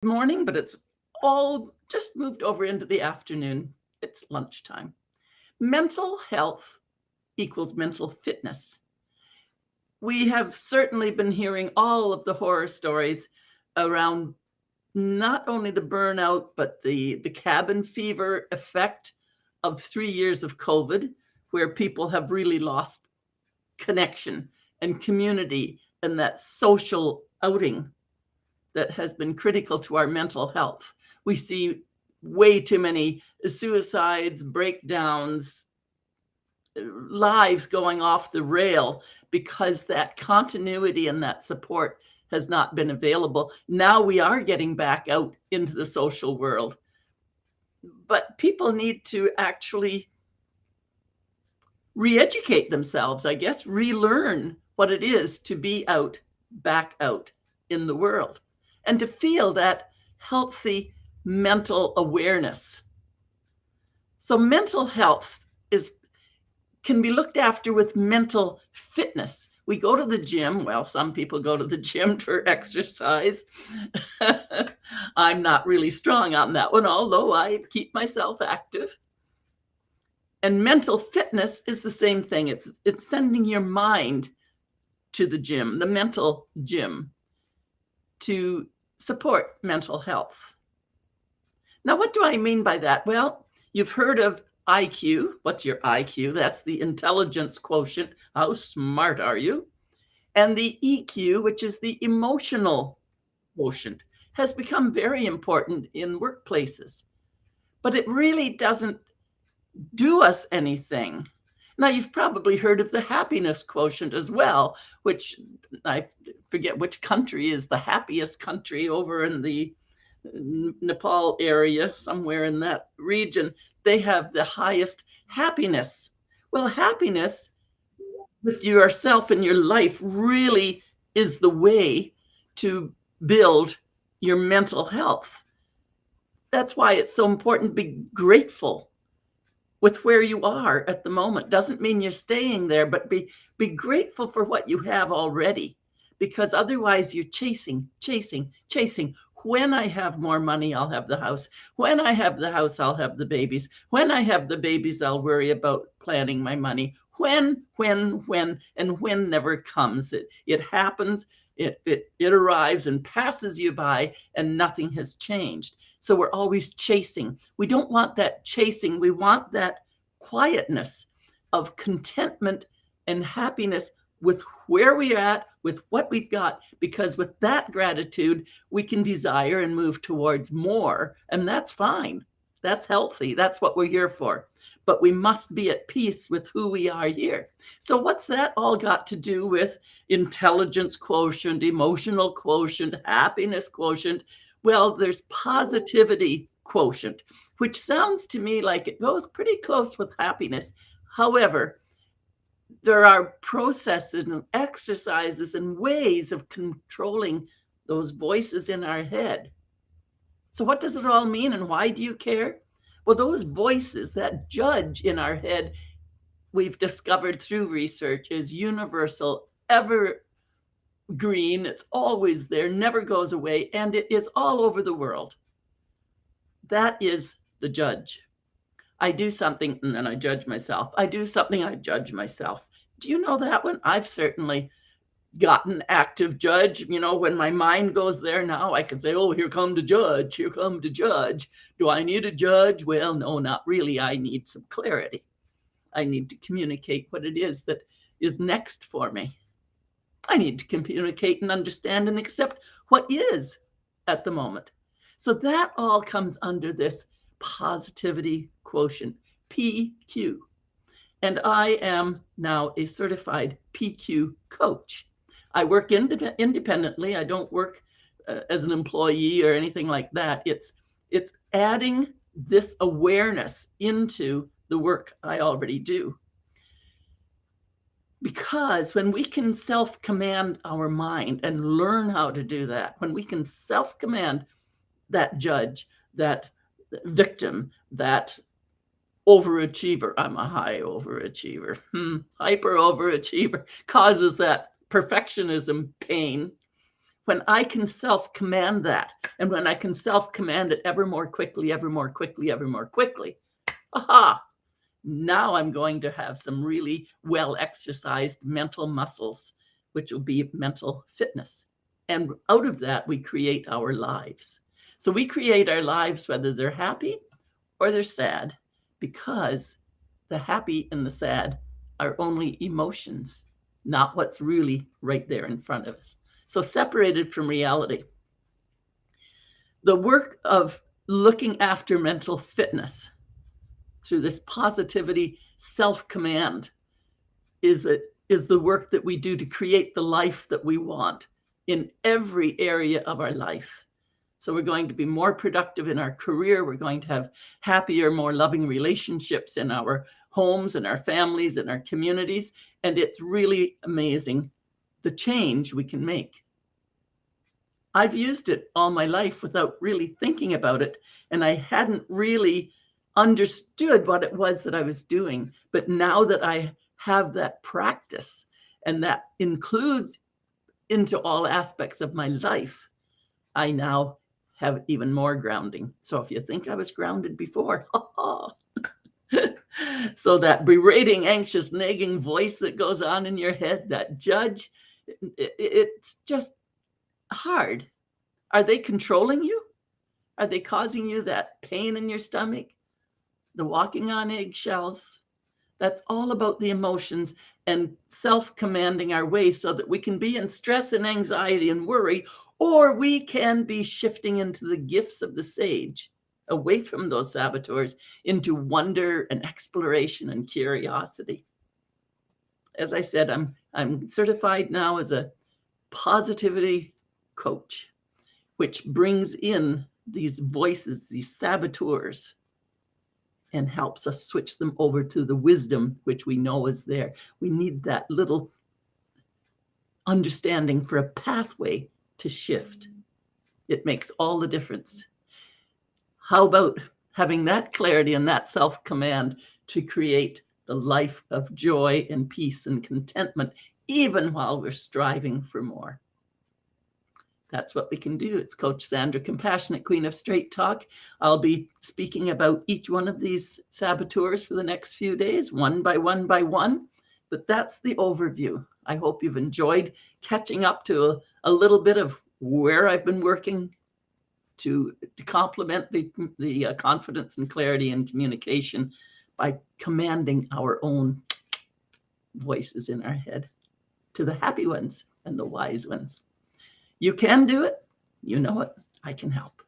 morning, but it's all just moved over into the afternoon. It's lunchtime. Mental health equals mental fitness. We have certainly been hearing all of the horror stories around not only the burnout, but the cabin fever effect of 3 years of COVID, where people have really lost connection and community and that social outing that has been critical to our mental health. We see way too many suicides, breakdowns, lives going off the rail because that continuity and that support has not been available. Now we are getting back out into the social world, but people need to actually re-educate themselves, I guess, relearn what it is to be out, back out in the world, and to feel that healthy mental awareness. So mental health is can be looked after with mental fitness. We go to the gym. Well, some people go to the gym for exercise. I'm not really strong on that one, although I keep myself active. And mental fitness is the same thing. It's sending your mind to the gym, the mental gym, to support mental health. Now, what do I mean by that? Well, you've heard of IQ. What's your IQ? That's the intelligence quotient. How smart are you? And the EQ, which is the emotional quotient, has become very important in workplaces. But it really doesn't do us anything. Now, you've probably heard of the happiness quotient as well, which I forget which country is the happiest country over in the Nepal area, somewhere in that region. They have the highest happiness. Well, happiness with yourself and your life really is the way to build your mental health. That's why it's so important to be grateful with where you are at the moment. Doesn't mean you're staying there, but be grateful for what you have already, because otherwise you're chasing, chasing, chasing. When I have more money, I'll have the house. When I have the house, I'll have the babies. When I have the babies, I'll worry about planning my money. When, and when never comes. It happens, it arrives and passes you by, and nothing has changed. So we're always chasing. We don't want that chasing. We want that quietness of contentment and happiness with where we're at, with what we've got, because with that gratitude, we can desire and move towards more. And that's fine. That's healthy. That's what we're here for. But we must be at peace with who we are here. So what's that all got to do with intelligence quotient, emotional quotient, happiness quotient? Well, there's positivity quotient, which sounds to me like it goes pretty close with happiness. However, there are processes and exercises and ways of controlling those voices in our head. So what does it all mean, and why do you care? Well, those voices, that judge in our head, we've discovered through research, is universal, ever green. It's always there, never goes away, and it is all over the world. That is the judge. I do something and then I judge myself. I do something, I judge myself. Do you know that one? I've certainly gotten active judge. When my mind goes there now, I can say, oh, here come to judge, here come to judge. Do I need a judge? Well, no, not really. I need some clarity. I need to communicate what it is that is next for me. I need to communicate and understand and accept what is at the moment. So that all comes under this positivity quotient, PQ. And I am now a certified PQ coach. I work independently. I don't work as an employee or anything like that. It's adding this awareness into the work I already do. Because when we can self-command our mind and learn how to do that, when we can self-command that judge, that victim, that overachiever, I'm a high overachiever, hyper overachiever, causes that perfectionism pain. When I can self-command that, and when I can self-command it ever more quickly, ever more quickly, ever more quickly, aha, now I'm going to have some really well-exercised mental muscles, which will be mental fitness. And out of that, we create our lives. So we create our lives whether they're happy or they're sad, because the happy and the sad are only emotions, not what's really right there in front of us. So separated from reality. The work of looking after mental fitness through this positivity self-command is the work that we do to create the life that we want in every area of our life. So we're going to be more productive in our career. We're going to have happier, more loving relationships in our homes and our families and our communities. And it's really amazing the change we can make. I've used it all my life without really thinking about it. And I hadn't really understood what it was that I was doing. But now that I have that practice, and that includes into all aspects of my life, I now have even more grounding. So if you think I was grounded before, so that berating, anxious, nagging voice that goes on in your head, that judge, it's just hard. Are they controlling you? Are they causing you that pain in your stomach? The walking on eggshells? That's all about the emotions and self-commanding our way so that we can be in stress and anxiety and worry, or we can be shifting into the gifts of the sage, away from those saboteurs, into wonder and exploration and curiosity. As I said, I'm certified now as a positivity coach, which brings in these voices, these saboteurs, and helps us switch them over to the wisdom which we know is there. We need that little understanding for a pathway to shift. It makes all the difference. How about having that clarity and that self-command to create the life of joy and peace and contentment, even while we're striving for more? That's what we can do. It's Coach Sandra, Compassionate Queen of Straight Talk. I'll be speaking about each one of these saboteurs for the next few days, one by one by one. But that's the overview. I hope you've enjoyed catching up to a little bit of where I've been working to complement the confidence and clarity and communication by commanding our own voices in our head to the happy ones and the wise ones. You can do it. You know it. I can help.